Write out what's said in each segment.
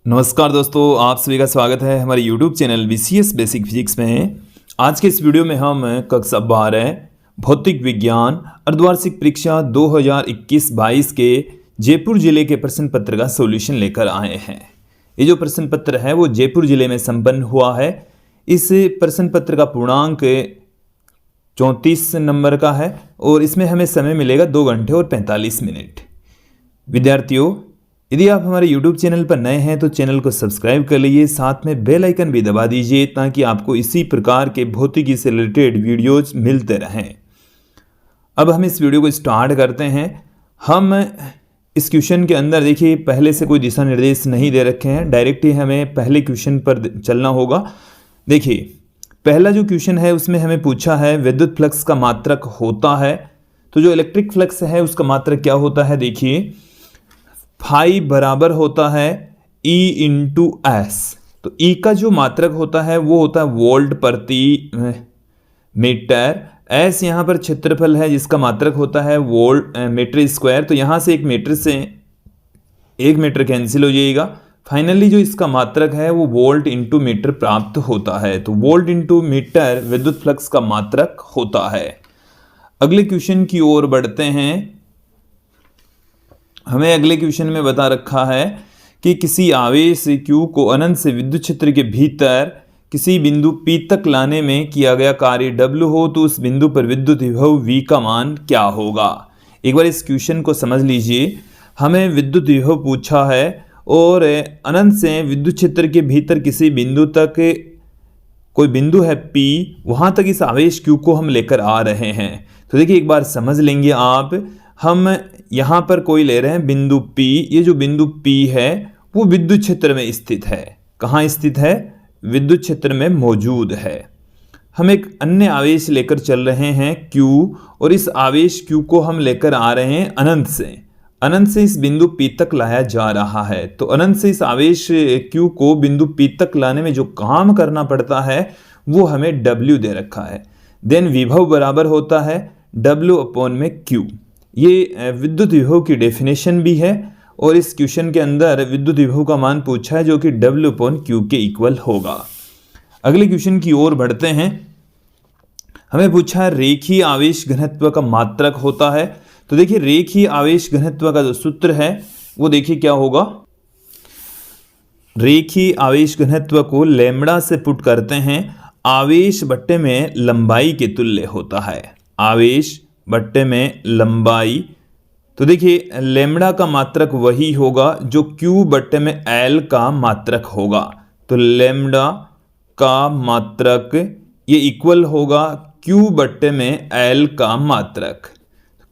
नमस्कार दोस्तों, आप सभी का स्वागत है हमारे YouTube channel BCS basic physics में। आज के इस वीडियो में हम कक्षा 12 भौतिक विज्ञान अर्धवार्षिक परीक्षा 2021-22 के जयपुर जिले के प्रश्न पत्र का सॉल्यूशन लेकर आए हैं। ये जो प्रश्न पत्र है वो जयपुर जिले में संपन्न हुआ है। इस प्रश्न पत्र का पूर्णांक 34 नंबर का है और इसमें हमें समय मिलेगा 2 घंटे और 45 मिनट। विद्यार्थियों, यदि आप हमारे YouTube चैनल पर नए हैं तो चैनल को सब्सक्राइब कर लीजिए, साथ में बेल आइकन भी दबा दीजिए ताकि आपको इसी प्रकार के भौतिकी से रिलेटेड वीडियोज मिलते रहें। अब हम इस वीडियो को स्टार्ट करते हैं। हम इस क्वेश्चन के अंदर देखिए पहले से कोई दिशा निर्देश नहीं दे रखे हैं, डायरेक्ट ही हमें पहले क्वेश्चन पर चलना होगा। देखिए पहला जो क्वेश्चन है उसमें हमें पूछा है विद्युत फ्लक्स का मात्रक होता है, तो जो इलेक्ट्रिक फ्लक्स है उसका मात्रक क्या होता है। देखिए फाई बराबर होता है E इंटू एस। तो E का जो मात्रक होता है वो होता है वोल्ट प्रति मीटर। एस यहाँ पर क्षेत्रफल है जिसका मात्रक होता है वोल्ट मीटर स्क्वायर। तो यहाँ से 1 मीटर से 1 मीटर कैंसिल हो जाएगा। फाइनली जो इसका मात्रक है वो वोल्ट इंटू मीटर प्राप्त होता है। तो वोल्ट इंटू मीटर विद्युत फ्लक्स का मात्रक होता है। अगले क्वेश्चन की ओर बढ़ते हैं। हमें अगले क्वेश्चन में बता रखा है कि किसी आवेश Q को अनंत से विद्युत क्षेत्र के भीतर किसी बिंदु P तक लाने में किया गया कार्य W हो तो उस बिंदु पर विद्युत विभव V का मान क्या होगा। एक बार इस क्वेश्चन को समझ लीजिए। हमें विद्युत विभव पूछा है और अनंत से विद्युत क्षेत्र के भीतर किसी बिंदु तक कोई बिंदु है P, वहां तक इस आवेश Q को हम लेकर आ रहे हैं। तो देखिए एक बार समझ लेंगे आप। हम यहाँ पर कोई ले रहे हैं बिंदु P। ये जो बिंदु P है वो विद्युत क्षेत्र में स्थित है। कहाँ स्थित है? विद्युत क्षेत्र में मौजूद है। हम एक अन्य आवेश लेकर चल रहे हैं Q, और इस आवेश Q को हम लेकर आ रहे हैं अनंत से। अनंत से इस बिंदु P तक लाया जा रहा है। तो अनंत से इस आवेश Q को बिंदु P तक लाने में जो काम करना पड़ता है वो हमें W दे रखा है। देन विभव बराबर होता है W अपॉन में Q। ये विद्युत विभव की डेफिनेशन भी है और इस क्वेश्चन के अंदर विद्युत विभव का मान पूछा है जो कि W अपॉन Q के इक्वल होगा। अगले क्वेश्चन की ओर बढ़ते हैं। हमें पूछा है रेखीय आवेश घनत्व का मात्रक होता है। तो देखिए रेखीय आवेश घनत्व का जो सूत्र है वो देखिए क्या होगा। रेखीय आवेश घनत्व को लैम्बडा से पुट करते हैं। आवेश बट्टे में लंबाई के तुल्य होता है। आवेश बट्टे में लंबाई। तो देखिए लैम्बडा का मात्रक वही होगा जो Q बट्टे में L का मात्रक होगा। तो लैम्बडा का मात्रक ये इक्वल होगा Q बट्टे में L का मात्रक।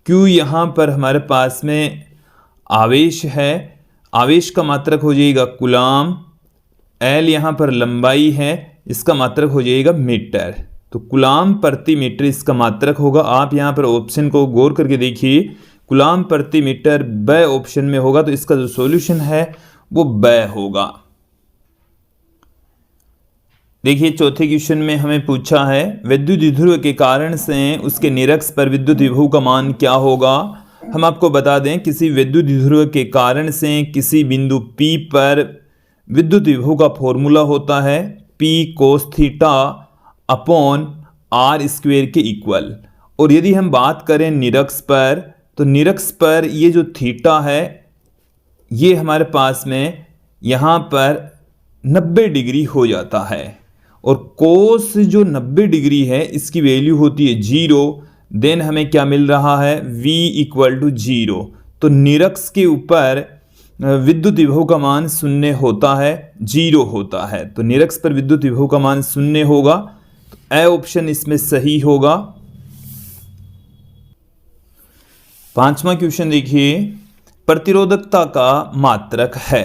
Q यहाँ पर हमारे पास में आवेश है, आवेश का मात्रक हो जाएगा कूलाम। L यहाँ पर लंबाई है, इसका मात्रक हो जाएगा मीटर। तो कूलाम प्रति मीटर इसका मात्रक होगा। आप यहाँ पर ऑप्शन को गौर करके देखिए, कूलाम प्रति मीटर ब ऑप्शन में होगा, तो इसका जो सॉल्यूशन है वो ब होगा। देखिए चौथे क्वेश्चन में हमें पूछा है विद्युत द्विध्रुव के कारण से उसके निरक्ष पर विद्युत विभव का मान क्या होगा। हम आपको बता दें किसी विद्युत द्विध्रुव के कारण से किसी बिंदु P पर विद्युत विभव का फॉर्मूला होता है P cos theta upon R square के इक्वल। और यदि हम बात करें निरक्ष पर, तो निरक्ष पर ये जो थीटा है ये हमारे पास में यहाँ पर 90 डिग्री हो जाता है, और कोस जो 90 डिग्री है इसकी वैल्यू होती है 0। देन हमें क्या मिल रहा है V इक्वल टू 0। तो निरक्ष के ऊपर विद्युत विभव का मान 0 होता है, 0 होता है। तो निरक्ष पर विद्युत विभव का मान 0 होगा। तो ए ऑप्शन इसमें सही होगा। 5वां क्वेश्चन देखिए प्रतिरोधकता का मात्रक है।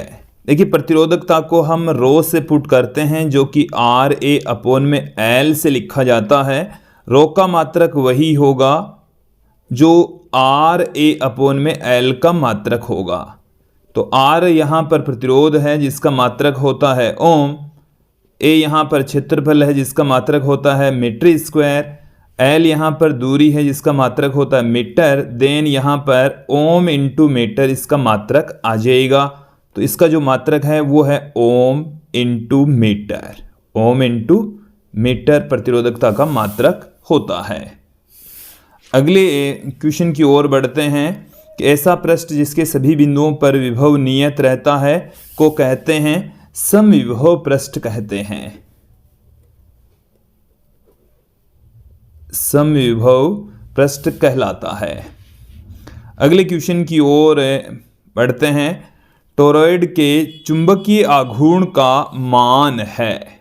देखिए प्रतिरोधकता को हम रो से पुट करते हैं जो कि RA अपॉन में L से लिखा जाता है। रो का मात्रक वही होगा जो RA अपॉन में L का मात्रक होगा। तो R यहाँ पर प्रतिरोध है जिसका मात्रक होता है ओम। A यहाँ पर क्षेत्रफल है जिसका मात्रक होता है मीटर स्क्वायर। L यहाँ पर दूरी है जिसका मात्रक होता है मीटर। देन यहाँ पर ओम इंटू मीटर इसका मात्रक आ जाएगा। तो इसका जो मात्रक है वो है ohm into metre. Ohm into metre प्रतिरोधकता का मात्रक होता है। अगले क्वेश्चन की ओर बढ़ते हैं कि ऐसा पृष्ठ जिसके सभी बिंदुओं पर विभव नियत रहता है को कहते हैं समविभव पृष्ठ कहते हैं। समविभव पृष्ठ कहलाता है। अगले क्वेश्चन की ओर बढ़ते हैं। टोरॉइड के चुंबकीय आघूर्ण का मान है।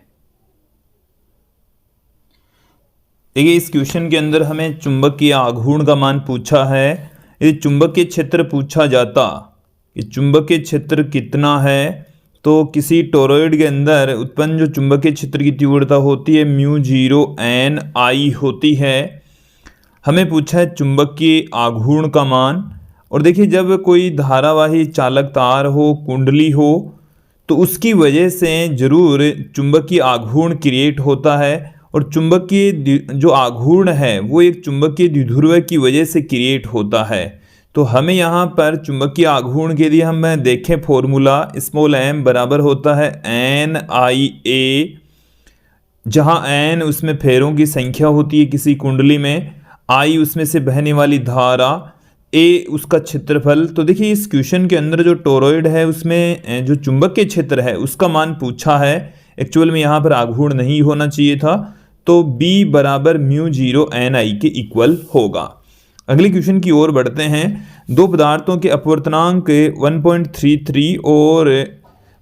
देखिए इस क्वेश्चन के अंदर हमें चुंबकीय आघूर्ण का मान पूछा है। यदि चुंबकीय क्षेत्र पूछा जाता कि चुंबकीय क्षेत्र कितना है, तो किसी टोरॉइड के अंदर उत्पन्न जो चुंबकीय क्षेत्र की तीव्रता होती है μ0 n होती है। हमें पूछा है चुंबकीय आघूर्ण का मान। और देखिए जब कोई धारावाही चालक तार हो, कुंडली हो, तो उसकी वजह से जरूर चुंबकीय आघूर्ण क्रिएट होता है। और चुंबकीय जो आघूर्ण है वो एक चुंबकीय द्विध्रुव की वजह से क्रिएट होता है। तो हमें यहाँ पर चुंबकीय आघूर्ण के लिए हम देखें फॉर्मूला स्मॉल m बराबर होता है NIA, जहाँ n उसमें फेरों की संख्या होती है किसी कुंडली में, I उसमें से बहने वाली धारा, A उसका क्षेत्रफल। तो देखिए इस क्वेश्चन के अंदर जो टोरॉइड है उसमें जो चुंबकीय क्षेत्र है उसका मान पूछा है। एक्चुअल में यहाँ पर आघूर्ण नहीं होना चाहिए था, तो B बराबर μ0 NI के इक्वल होगा। अगले क्वेश्चन की ओर बढ़ते हैं। दो पदार्थों के अपवर्तनांक 1.33 और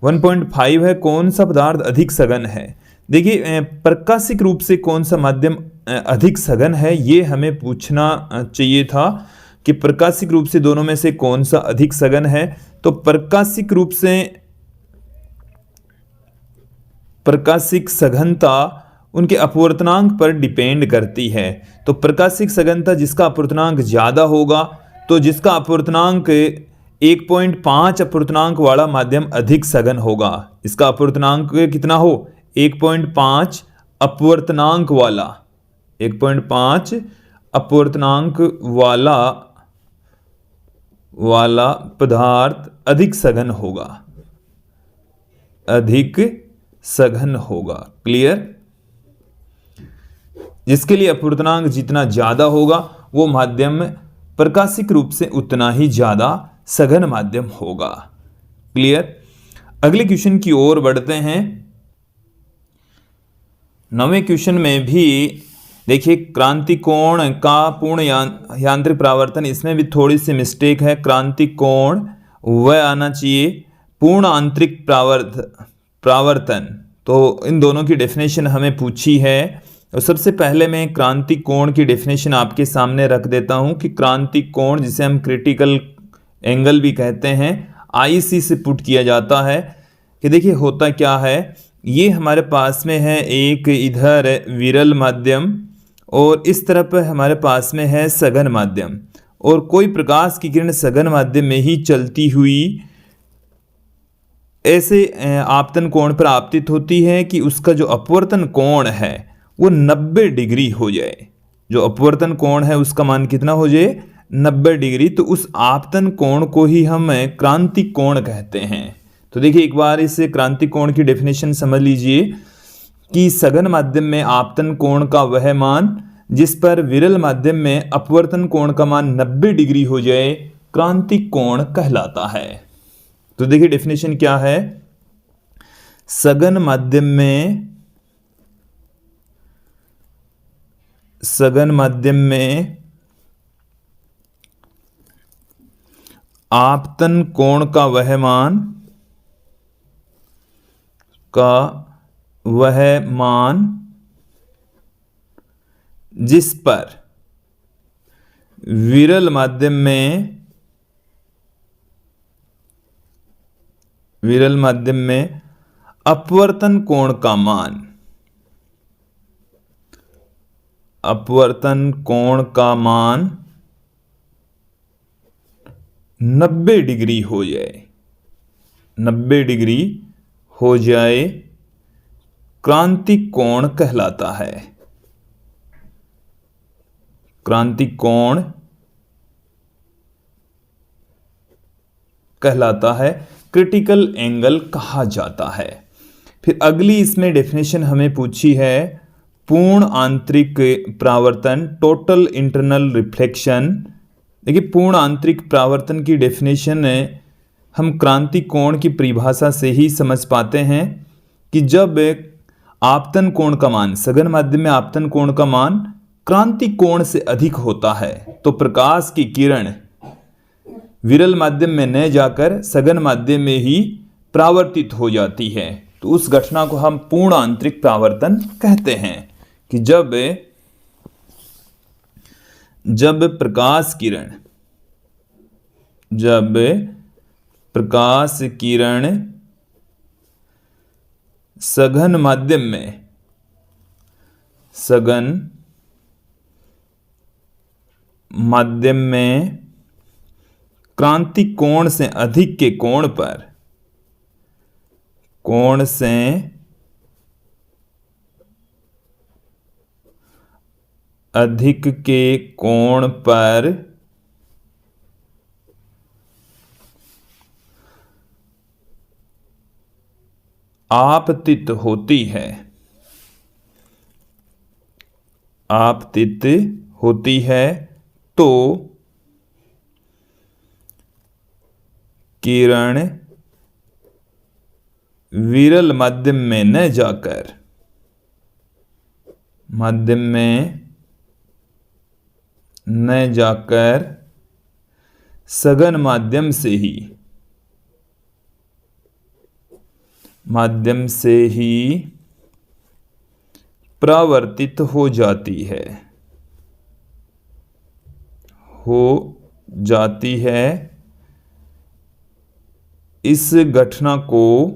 1.5 है, कौन सा पदार्थ अधिक सघन है? देखिए प्रकाशिक रूप से कौन सा माध्यम अधिक सघन है ये हमें पूछना चाहिए था कि प्रकाशिक रूप से दोनों में से कौन सा अधिक सघन है। तो प्रकाशिक रूप से प्रकाशिक सघनता उनके अपवर्तनांक पर डिपेंड करती है। तो प्रकाशिक सघनता जिसका अपवर्तनांक ज़्यादा होगा, तो जिसका अपवर्तनांक 1.5 अपवर्तनांक वाला माध्यम अधिक सघन होगा। इसका अपवर्तनांक कितना हो? 1.5 अपवर्तनांक वाला, 1.5 अपवर्तनांक वाला पदार्थ अधिक सघन होगा, अधिक सघन होगा। क्लियर? जिसके लिए अपवर्तनांक जितना ज्यादा होगा वो माध्यम प्रकाशिक रूप से उतना ही ज्यादा सघन माध्यम होगा। क्लियर? अगले क्वेश्चन की ओर बढ़ते हैं। 9वें क्वेश्चन में भी देखिए क्रांति कोण का पूर्ण यांत्रिक प्रावर्तन, इसमें भी थोड़ी सी मिस्टेक है। क्रांति कोण वह आना चाहिए पूर्ण आंतरिक प्रावर्तन। तो इन दोनों की डेफिनेशन हमें पूछी है। और सबसे पहले मैं क्रांति कोण की डेफिनेशन आपके सामने रख देता हूं कि क्रांति कोण, जिसे हम क्रिटिकल एंगल भी कहते हैं, IC से पुट किया जाता है। कि देखिए होता क्या है, ये हमारे पास में है एक इधर विरल माध्यम और इस तरफ हमारे पास में है सघन माध्यम। और कोई प्रकाश की किरण सघन माध्यम में ही चलती हुई ऐसे आपतन कोण पर आपतित होती है कि उसका जो अपवर्तन कोण है वो 90 डिग्री हो जाए। जो अपवर्तन कोण है उसका मान कितना हो जाए? 90 डिग्री। तो उस आपतन कोण को ही हम क्रांति कोण कहते हैं। तो देखिए एक बार इस क्रांति कोण की डेफिनेशन समझ लीजिए कि सघन माध्यम में आपतन कोण का वह मान जिस पर विरल माध्यम में अपवर्तन कोण का मान 90 डिग्री हो जाए क्रांति कोण कहलाता है। तो देखिए डेफिनेशन क्या है, सघन माध्यम में आपतन कोण का वह मान जिस पर विरल माध्यम में अपवर्तन कोण का मान 90 डिग्री हो जाए, 90 डिग्री हो जाए क्रांति कोण कहलाता है। क्रांति कोण कहलाता है। क्रिटिकल एंगल कहा जाता है। फिर अगली इसमें डेफिनेशन हमें पूछी है पूर्ण आंतरिक परावर्तन, टोटल इंटरनल रिफ्लेक्शन। देखिए पूर्ण आंतरिक परावर्तन की डेफिनेशन हम क्रांति कोण की परिभाषा से ही समझ पाते हैं कि जब आपतन कोण का मान, सघन माध्यम में आपतन कोण का मान क्रांति कोण से अधिक होता है तो प्रकाश की किरण विरल माध्यम में न जाकर सघन माध्यम में ही परावर्तित हो जाती है। तो उस घटना को हम पूर्ण आंतरिक परावर्तन कहते हैं कि जब प्रकाश किरण सघन माध्यम में क्रांति कोण से अधिक के कोण पर आपतित होती है तो किरण विरल माध्यम में न जाकर सघन माध्यम से ही परावर्तित हो जाती है। इस घटना को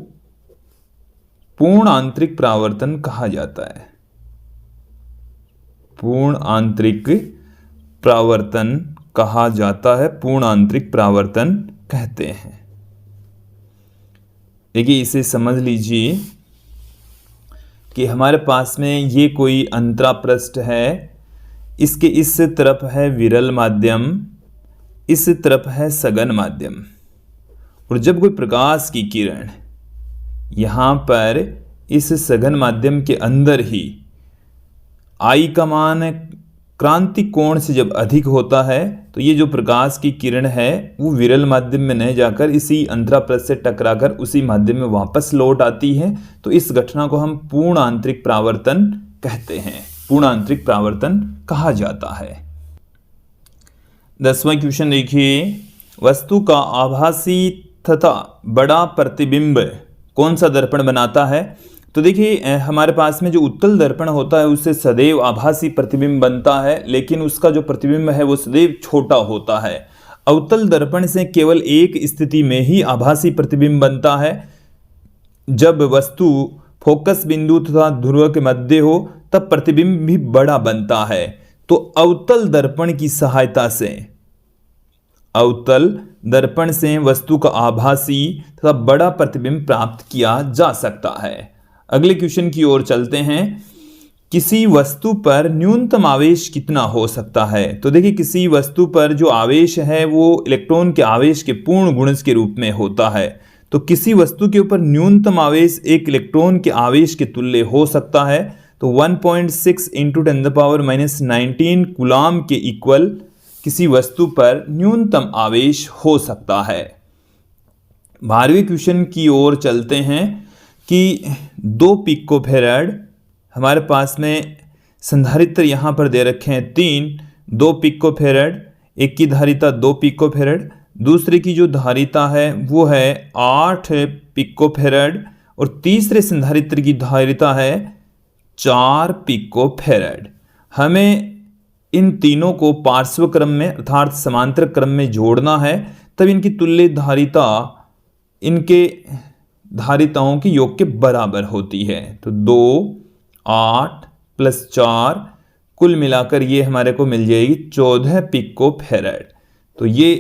पूर्ण आंतरिक परावर्तन कहा जाता है। पूर्ण आंतरिक परावर्तन कहते हैं। देखिए इसे समझ लीजिए कि हमारे पास में ये कोई अंतरापृष्ठ है, इसके इस तरफ है विरल माध्यम, इस तरफ है सघन माध्यम, और जब कोई प्रकाश की किरण यहाँ पर इस सघन माध्यम के अंदर ही आई का मान क्रांति कोण से जब अधिक होता है तो ये जो प्रकाश की किरण है वो विरल माध्यम में न जाकर इसी अंतरापृष्ठ से टकराकर उसी माध्यम में वापस लौट आती है। तो इस घटना को हम पूर्ण आंतरिक परावर्तन कहते हैं, पूर्ण आंतरिक परावर्तन कहा जाता है। 10वां क्वेश्चन देखिए, वस्तु का आभासी तथा बड़ा प्रतिबिंब कौन सा दर्पण बनाता है? तो देखिए हमारे पास में जो उत्तल दर्पण होता है उससे सदैव आभासी प्रतिबिंब बनता है, लेकिन उसका जो प्रतिबिंब है वो सदैव छोटा होता है। अवतल दर्पण से केवल एक स्थिति में ही आभासी प्रतिबिंब बनता है, जब वस्तु फोकस बिंदु तथा ध्रुव के मध्य हो तब प्रतिबिंब भी बड़ा बनता है। तो अवतल दर्पण से वस्तु का आभासी तथा बड़ा प्रतिबिंब प्राप्त किया जा सकता है। अगले क्वेश्चन की ओर चलते हैं। किसी वस्तु पर न्यूनतम आवेश कितना हो सकता है? तो देखिए किसी वस्तु पर जो आवेश है वो इलेक्ट्रॉन के आवेश के पूर्ण गुणज के रूप में होता है। तो किसी वस्तु के ऊपर न्यूनतम आवेश एक इलेक्ट्रॉन के आवेश के तुल्य हो सकता है। तो 1.6 × 10⁻⁹ कूलाम के इक्वल किसी वस्तु पर न्यूनतम आवेश हो सकता है। 12वें क्वेश्चन की ओर चलते हैं कि 2 पिकोफैराड हमारे पास में संधारित्र यहाँ पर दे रखे हैं 2 पिकोफैराड, एक की धारिता 2 पिकोफैराड, दूसरे की जो धारिता है वो है 8 पिकोफैराड, और तीसरे संधारित्र की धारिता है 4 पिकोफैराड। हमें इन तीनों को पार्श्व क्रम में अर्थात समांतर क्रम में जोड़ना है, तब इनकी तुल्य धारिता इनके धारिताओं के योग के बराबर होती है। तो 2, 8 + 4 कुल मिलाकर ये हमारे को मिल जाएगी 14 पिकोफैराड। तो ये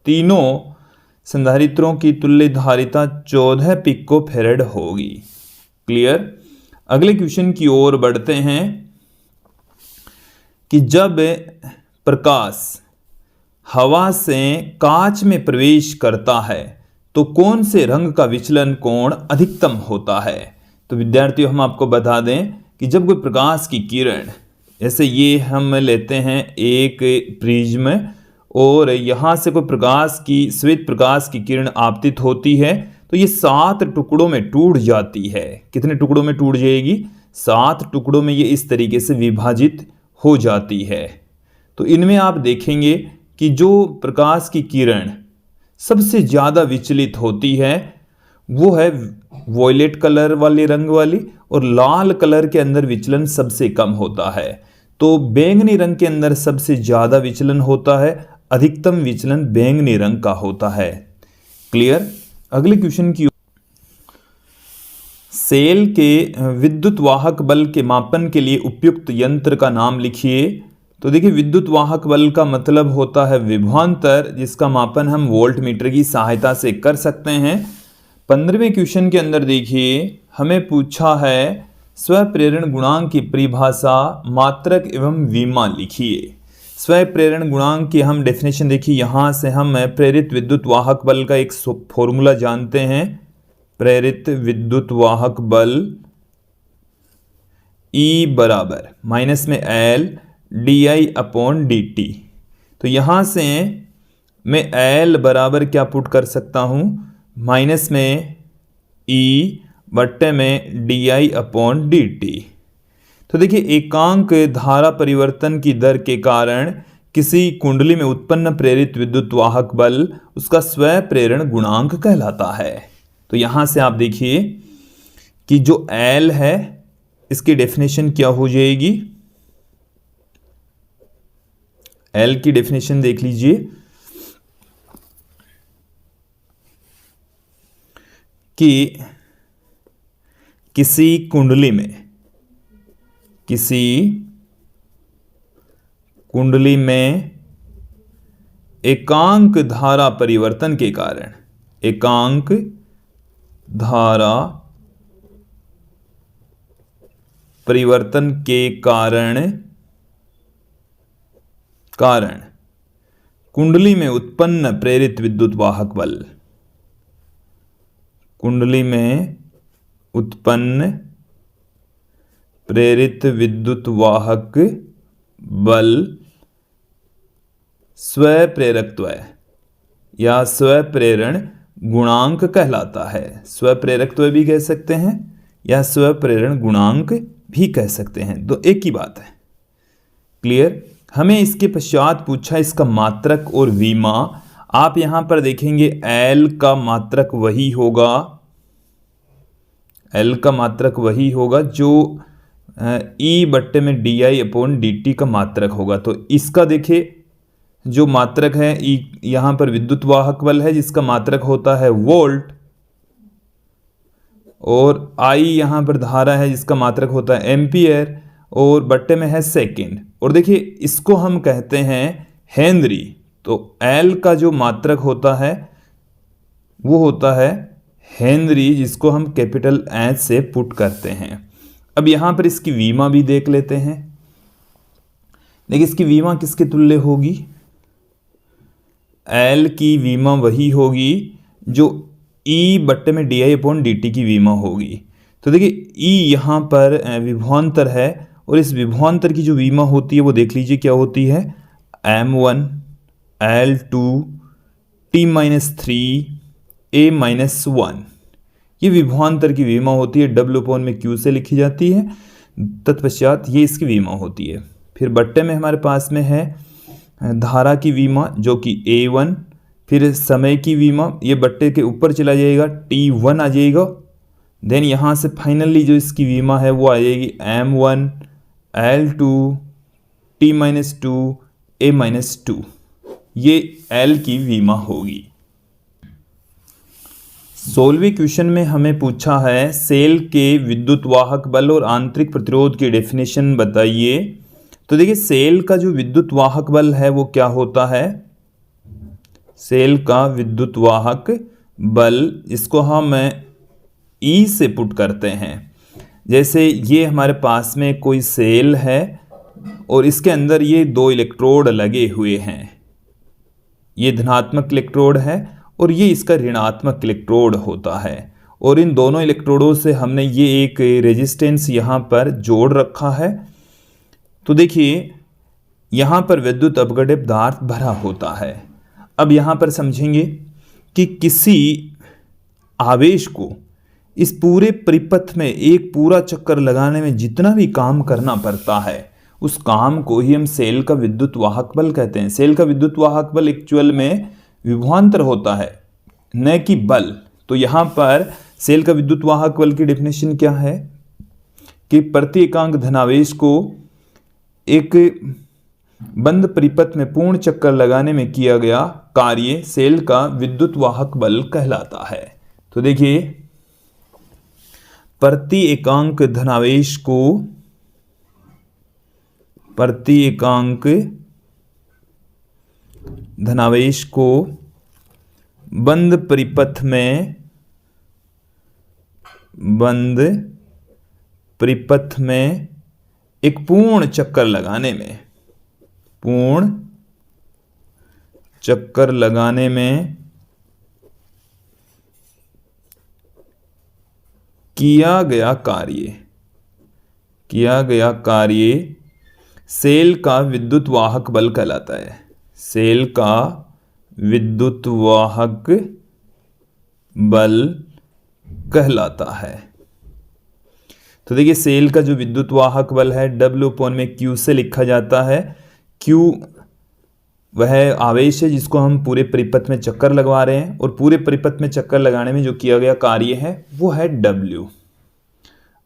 तीनों संधारित्रों की तुल्य धारिता 14 पिकोफैराड होगी। क्लियर? अगले क्वेश्चन की ओर बढ़ते हैं कि जब प्रकाश हवा से कांच में प्रवेश करता है तो कौन से रंग का विचलन कोण अधिकतम होता है। तो विद्यार्थियों हम आपको बता दें कि जब कोई प्रकाश की किरण, जैसे ये हम लेते हैं एक प्रिज्म और यहाँ से कोई प्रकाश की श्वेत प्रकाश की किरण आपतित होती है तो ये 7 टुकड़ों में टूट जाती है। कितने टुकड़ों में टूट जाएगी? 7 टुकड़ों में ये इस तरीके से विभाजित हो जाती है। तो इनमें आप देखेंगे कि जो प्रकाश की किरण सबसे ज़्यादा विचलित होती है वो है वॉयलेट कलर वाले रंग वाली, और लाल कलर के अंदर विचलन सबसे कम होता है। तो बैंगनी रंग के अंदर सबसे ज़्यादा विचलन होता है, अधिकतम विचलन बैंगनी रंग का होता है। क्लियर? अगले क्वेश्चन की सेल के विद्युत वाहक बल के मापन के लिए उपयुक्त यंत्र का नाम लिखिए। तो देखिए विद्युत वाहक बल का मतलब होता है विभवांतर, जिसका मापन हम वोल्ट मीटर की सहायता से कर सकते हैं। 15वें क्वेश्चन के अंदर देखिए हमें पूछा है स्वप्रेरण गुणांक की परिभाषा, मात्रक एवं विमा लिखिए। स्वप्रेरण गुणांक की हम डेफिनेशन देखिए, यहाँ से हम प्रेरित विद्युत वाहक बल का एक फॉर्मूला जानते हैं। प्रेरित विद्युत वाहक बल E बराबर माइनस में L di/dt। तो यहाँ से मैं L बराबर क्या पुट कर सकता हूँ? माइनस में E बट्टे में di/dt। तो देखिए एकांक धारा परिवर्तन की दर के कारण किसी कुंडली में उत्पन्न प्रेरित विद्युत वाहक बल उसका स्वप्रेरण गुणांक कहलाता है। तो यहाँ से आप देखिए कि जो L है इसकी डेफिनेशन क्या हो जाएगी? L की डेफिनेशन देख लीजिए कि किसी कुंडली में एकांक धारा परिवर्तन के कारण, एकांक धारा परिवर्तन के कारण कुंडली में उत्पन्न प्रेरित विद्युत वाहक बल, कुंडली में उत्पन्न प्रेरित विद्युत वाहक बल स्वप्रेरकत्व या स्वप्रेरण गुणांक कहलाता है। स्वप्रेरकत्व भी कह सकते हैं या स्वप्रेरण गुणांक भी कह सकते हैं, तो एक ही बात है। क्लियर? हमें इसके पश्चात पूछा इसका मात्रक और विमा। आप यहां पर देखेंगे L का मात्रक वही होगा, L का मात्रक वही होगा जो E बट्टे में di/dt का मात्रक होगा। तो इसका देखिए जो मात्रक है E यहाँ पर विद्युत वाहक बल है जिसका मात्रक होता है वोल्ट, और I यहाँ पर धारा है जिसका मात्रक होता है एम्पियर, और बट्टे में है सेकंड। और देखिए इसको हम कहते हैं हेनरी। तो L का जो मात्रक होता है वो होता है हेनरी, जिसको हम कैपिटल H से पुट करते हैं। अब यहाँ पर इसकी विमा भी देख लेते हैं। देखिए इसकी विमा किसके तुल्य होगी? L की विमा वही होगी जो E बट्टे में di/dt की विमा होगी। तो देखिए E यहाँ पर विभवांतर है, और इस विभवांतर की जो विमा होती है वो देख लीजिए क्या होती है? m1 L2 t-3 a-1। ये विभवांतर की विमा होती है, W/Q से लिखी जाती है। तत्पश्चात ये इसकी विमा होती है। फिर बट्टे में हमारे पास में है धारा की विमा जो कि A1, फिर समय की विमा ये बट्टे के ऊपर चला जाएगा, T1 आ जाएगा। देन यहाँ से फाइनली जो इसकी विमा है वो आ जाएगी M1 L2 t-2 a-2। ये L की विमा होगी। 16वें क्वेश्चन में हमें पूछा है सेल के विद्युत वाहक बल और आंतरिक प्रतिरोध की डेफिनेशन बताइए। तो देखिए सेल का जो विद्युत वाहक बल है वो क्या होता है? सेल का विद्युत वाहक बल, इसको हम E से पुट करते हैं। जैसे ये हमारे पास में कोई सेल है और इसके अंदर ये 2 इलेक्ट्रोड लगे हुए हैं। ये धनात्मक इलेक्ट्रोड है और ये इसका ऋणात्मक इलेक्ट्रोड होता है। और इन दोनों इलेक्ट्रोडों से हमने ये एक रेजिस्टेंस यहाँ पर जोड़ रखा है। तो देखिए यहाँ पर विद्युत अपघट्य पदार्थ भरा होता है। अब यहाँ पर समझेंगे कि किसी आवेश को इस पूरे परिपथ में एक पूरा चक्कर लगाने में जितना भी काम करना पड़ता है, उस काम को ही हम सेल का विद्युत वाहक बल कहते हैं। सेल का विद्युत वाहक बल एक्चुअल में विभवांतर होता है, न कि बल। तो यहाँ पर सेल का विद्युत वाहक बल की डेफिनेशन क्या है कि प्रति एकांक धनावेश को एक बंद परिपथ में पूर्ण चक्कर लगाने में किया गया कार्य सेल का विद्युत वाहक बल कहलाता है। तो देखिए प्रति एकांक धनावेश को बंद परिपथ में एक पूर्ण चक्कर लगाने में किया गया कार्य सेल का विद्युत वाहक बल कहलाता है। सेल का विद्युत वाहक बल कहलाता है। तो देखिए सेल का जो विद्युत वाहक बल है W/Q से लिखा जाता है। Q वह आवेश है जिसको हम पूरे परिपथ में चक्कर लगवा रहे हैं, और पूरे परिपथ में चक्कर लगाने में जो किया गया कार्य है वो है W।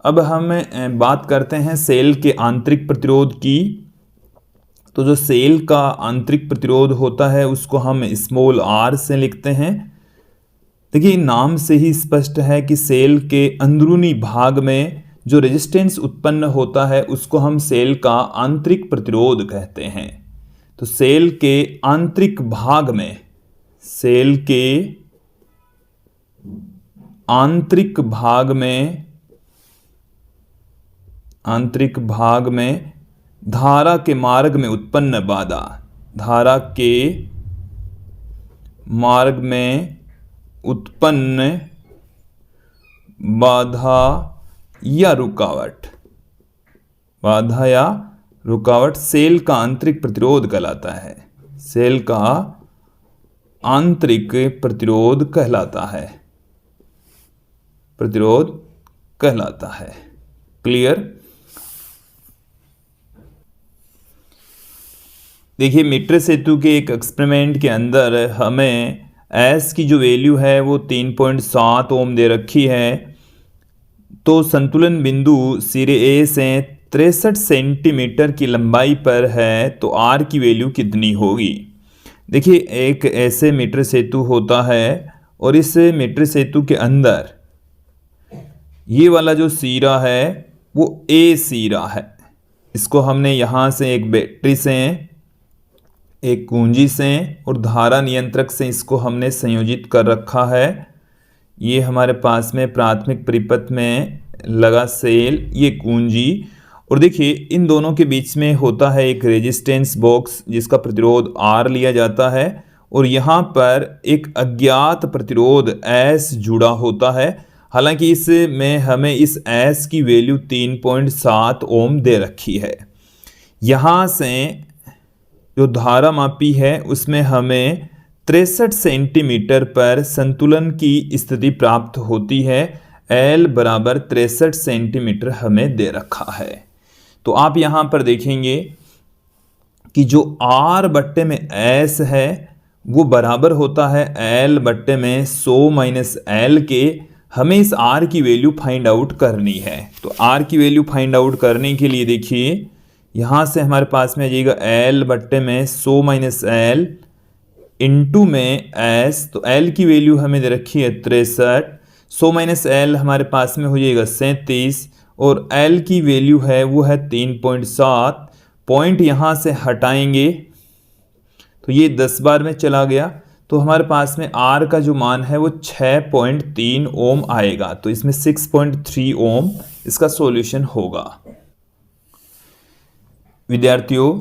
अब हम बात करते हैं सेल के आंतरिक प्रतिरोध की। तो जो सेल का आंतरिक प्रतिरोध होता है उसको हम स्मॉल r से लिखते हैं। देखिए नाम से ही स्पष्ट है कि सेल के अंदरूनी भाग में जो रेजिस्टेंस उत्पन्न होता है उसको हम सेल का आंतरिक प्रतिरोध कहते हैं। तो सेल के आंतरिक भाग में धारा के मार्ग में उत्पन्न बाधा या रुकावट सेल का आंतरिक प्रतिरोध कहलाता है। सेल का आंतरिक प्रतिरोध कहलाता है। क्लियर? देखिए मीटर सेतु के एक एक्सपेरिमेंट के अंदर हमें S की जो वैल्यू है वो 3.7 ओम दे रखी है। तो संतुलन बिंदु सिरे A से 63 सेंटीमीटर की लंबाई पर है, तो R की वैल्यू कितनी होगी? देखिए एक ऐसे मीटर सेतु होता है और इस मीटर सेतु के अंदर ये वाला जो सीरा है वो A सीरा है। इसको हमने यहाँ से एक बैटरी से, एक कुंजी से और धारा नियंत्रक से इसको हमने संयोजित कर रखा है। ये हमारे पास में प्राथमिक परिपथ में लगा सेल, ये कुंजी, और देखिए इन दोनों के बीच में होता है एक रेजिस्टेंस बॉक्स जिसका प्रतिरोध R लिया जाता है, और यहाँ पर एक अज्ञात प्रतिरोध S जुड़ा होता है। हालांकि इसमें हमें इस S की वैल्यू 3.7 ओम दे रखी है। यहाँ से जो धारा मापी है उसमें हमें 63 सेंटीमीटर पर संतुलन की स्थिति प्राप्त होती है। L बराबर 63 सेंटीमीटर हमें दे रखा है। तो आप यहाँ पर देखेंगे कि जो R बट्टे में S है वो बराबर होता है L बट्टे में 100 माइनस L के। हमें इस R की वैल्यू फाइंड आउट करनी है। तो R की वैल्यू फाइंड आउट करने के लिए देखिए यहाँ से हमारे पास में आ जाएगा L बट्टे में 100 माइनस L इंटू में S। तो L की वैल्यू हमें दे रखी है 63, 100 माइनस L हमारे पास में हो जाएगा 37, और L की वैल्यू है वो है 3.7। पॉइंट यहाँ से हटाएंगे तो ये 10 बार में चला गया, तो हमारे पास में R का जो मान है वो 6.3 ओम आएगा। तो इसमें 6.3 ओम इसका सॉल्यूशन होगा। विद्यार्थियों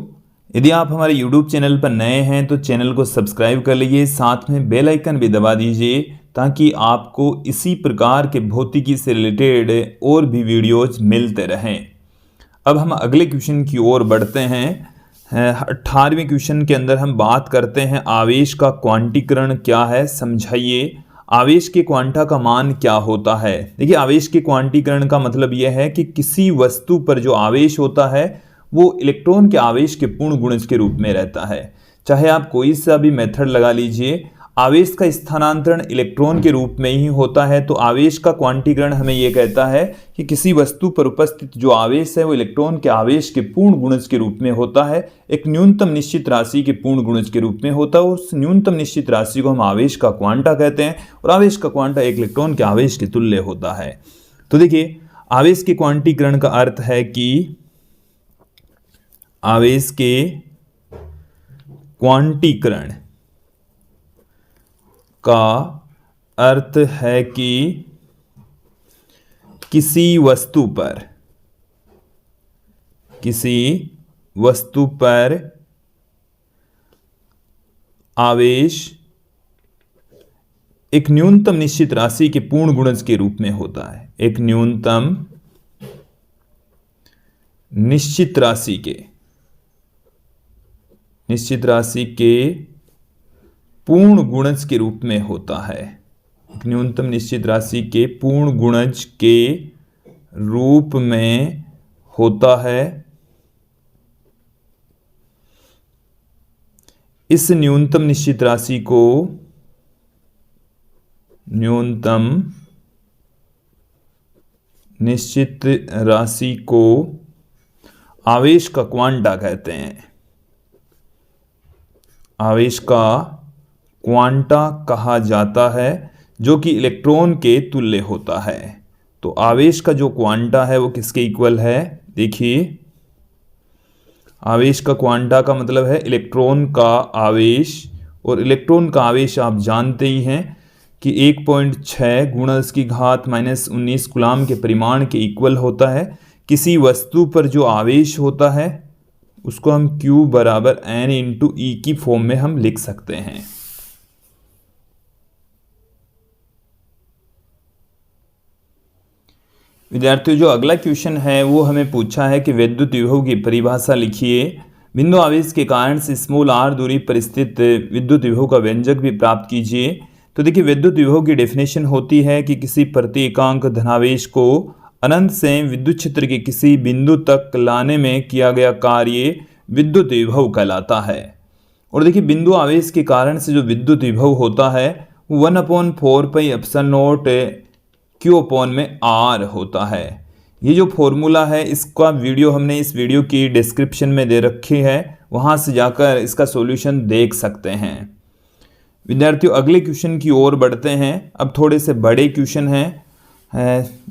यदि आप हमारे YouTube चैनल पर नए हैं तो चैनल को सब्सक्राइब कर लीजिए, साथ में बेल आइकन भी दबा दीजिए ताकि आपको इसी प्रकार के भौतिकी से रिलेटेड और भी वीडियोज मिलते रहें। अब हम अगले क्वेश्चन की ओर बढ़ते हैं। 18वें क्वेश्चन के अंदर हम बात करते हैं आवेश का क्वांटीकरण क्या है, समझाइए। आवेश के क्वांटा का मान क्या होता है। देखिए, आवेश के क्वांटीकरण का मतलब यह है कि किसी वस्तु पर जो आवेश होता है वो इलेक्ट्रॉन के आवेश के पूर्ण गुणज के रूप में रहता है। चाहे आप कोई सा भी मेथड लगा लीजिए, आवेश का स्थानांतरण इलेक्ट्रॉन के रूप में ही होता है। तो आवेश का क्वांटीकरण हमें यह कहता है कि किसी वस्तु पर उपस्थित जो आवेश है वो इलेक्ट्रॉन के आवेश के पूर्ण गुणज के रूप में होता है, एक न्यूनतम निश्चित राशि के पूर्ण गुणज के रूप में होता है। उस न्यूनतम निश्चित राशि को हम आवेश का क्वांटा कहते हैं और आवेश का क्वांटा एक इलेक्ट्रॉन के आवेश के तुल्य होता है। तो देखिए, आवेश के क्वांटीकरण का अर्थ है कि आवेश के क्वांटीकरण का अर्थ है कि किसी वस्तु पर आवेश एक न्यूनतम निश्चित राशि के पूर्ण गुणज के रूप में होता है। एक न्यूनतम निश्चित राशि के पूर्ण गुणज के रूप में होता है। एक न्यूनतम निश्चित राशि के पूर्ण गुणज के रूप में होता है। इस न्यूनतम निश्चित राशि को आवेश का क्वांटा कहते हैं। आवेश का क्वांटा कहा जाता है जो कि इलेक्ट्रॉन के तुल्य होता है। तो आवेश का जो क्वांटा है वो किसके इक्वल है। देखिए, आवेश का क्वांटा का मतलब है इलेक्ट्रॉन का आवेश, और इलेक्ट्रॉन का आवेश आप जानते ही हैं कि 1.6 गुणा 10⁻⁻19 कूलाम के परिमाण के इक्वल होता है। किसी वस्तु पर जो आवेश होता है उसको हम Q बराबर N इंटू E की फॉर्म में हम लिख सकते हैं। विद्यार्थियों, जो अगला क्वेश्चन है वो हमें पूछा है कि विद्युत विभव की परिभाषा लिखिए। बिंदु आवेश के कारण से स्मॉल r दूरी पर स्थित विद्युत विभव का व्यंजक भी प्राप्त कीजिए। तो देखिए, विद्युत विभव की डेफिनेशन होती है कि किसी प्रति एकांक धनावेश को अनंत से विद्युत क्षेत्र के किसी बिंदु तक लाने में किया गया कार्य विद्युत विभव कहलाता है। और देखिए, बिंदु आवेश के कारण से जो विद्युत विभव होता है वो 1/4πε0 Q/r होता है। ये जो फॉर्मूला है इसका वीडियो हमने इस वीडियो की डिस्क्रिप्शन में दे रखी है, वहाँ से जाकर इसका सॉल्यूशन देख सकते हैं। विद्यार्थियों, अगले क्वेश्चन की ओर बढ़ते हैं। अब थोड़े से बड़े क्वेश्चन हैं,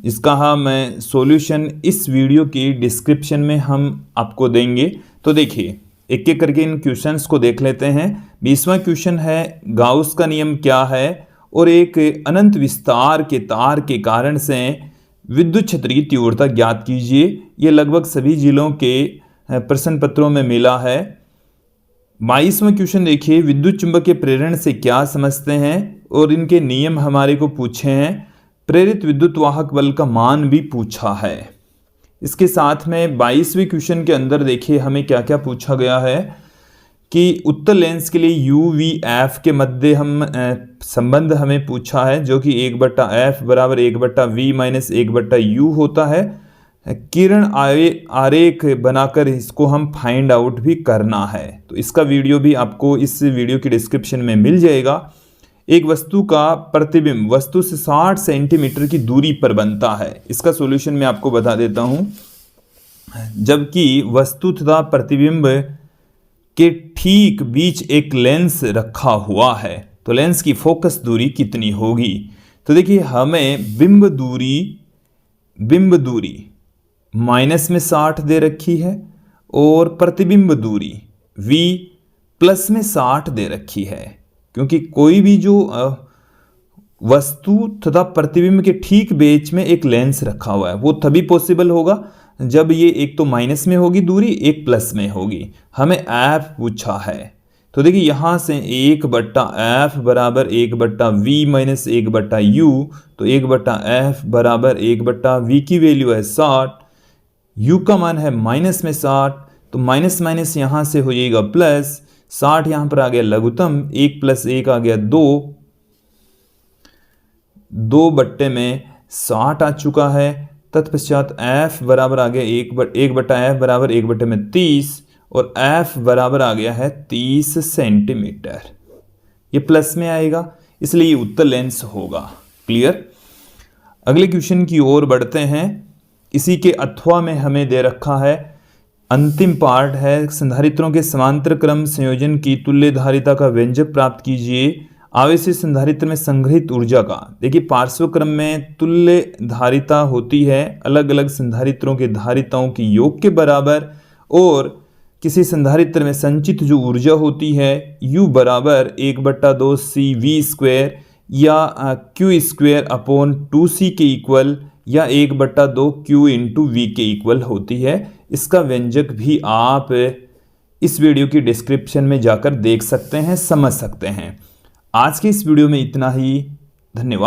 इसका हम सॉल्यूशन इस वीडियो की डिस्क्रिप्शन में हम आपको देंगे। तो देखिए, एक एक करके इन क्वेश्चंस को देख लेते हैं। 20वां क्वेश्चन है गाउस का नियम क्या है, और एक अनंत विस्तार के तार के कारण से विद्युत क्षेत्र की तीव्रता ज्ञात कीजिए। ये लगभग सभी जिलों के प्रश्न पत्रों में मिला है। 22वां क्वेश्चन देखिए, विद्युत चुंबकीय प्रेरण से क्या समझते हैं, और इनके नियम हमारे को पूछे हैं। प्रेरित विद्युत वाहक बल का मान भी पूछा है। इसके साथ में 22वें क्वेश्चन के अंदर देखिए हमें क्या क्या पूछा गया है कि उत्तल लेंस के लिए UVF के मध्य हम संबंध हमें पूछा है, जो कि 1/f बराबर 1/v माइनस 1/u होता है। किरण आरेख बनाकर इसको हम फाइंड आउट भी करना है। तो इसका वीडियो भी आपको इस वीडियो की डिस्क्रिप्शन में मिल जाएगा। एक वस्तु का प्रतिबिंब वस्तु से 60 सेंटीमीटर की दूरी पर बनता है। इसका सॉल्यूशन मैं आपको बता देता हूं। जबकि वस्तु तथा प्रतिबिंब के ठीक बीच एक लेंस रखा हुआ है, तो लेंस की फोकस दूरी कितनी होगी। तो देखिए, हमें बिंब दूरी माइनस में 60 दे रखी है और प्रतिबिंब दूरी v प्लस में 60 दे रखी है, क्योंकि कोई भी जो वस्तु तथा प्रतिबिंब के ठीक बीच में एक लेंस रखा हुआ है वो तभी पॉसिबल होगा जब ये एक तो माइनस में होगी दूरी, एक प्लस में होगी। हमें एफ पूछा है, तो देखिए यहाँ से 1/f बराबर 1/v माइनस 1/u, तो 1/f बराबर 1/v की वैल्यू है 60, u का मान है माइनस में 60, तो माइनस माइनस यहाँ से हो जाएगा प्लस, 60 यहाँ पर आ गया लघुत्तम, 1 + 1 आ गया 2, 2/60 आ चुका है। तत्पश्चात f बराबर आ गया 1/f बराबर 1/30 और f बराबर आ गया है 30 सेंटीमीटर। ये प्लस में आएगा, इसलिए ये उत्तर लेंस होगा। क्लियर। अगले क्वेश्चन की ओर बढ़ते हैं। इसी के अथवा में हमें दे रखा है, अंतिम पार्ट है, संधारित्रों के समांतर क्रम संयोजन की तुल्य धारिता का व्यंजक प्राप्त कीजिए। आवेशित संधारित्र में संग्रहित ऊर्जा का, देखिए पार्श्व क्रम में तुल्य धारिता होती है अलग अलग संधारित्रों के धारिताओं की योग के बराबर, और किसी संधारित्र में संचित जो ऊर्जा होती है U बराबर 1/2CV² या Q²/2C के इक्वल या 1/2Q × V के इक्वल होती है। इसका व्यंजक भी आप इस वीडियो की डिस्क्रिप्शन में जाकर देख सकते हैं, समझ सकते हैं। आज के इस वीडियो में इतना ही। धन्यवाद।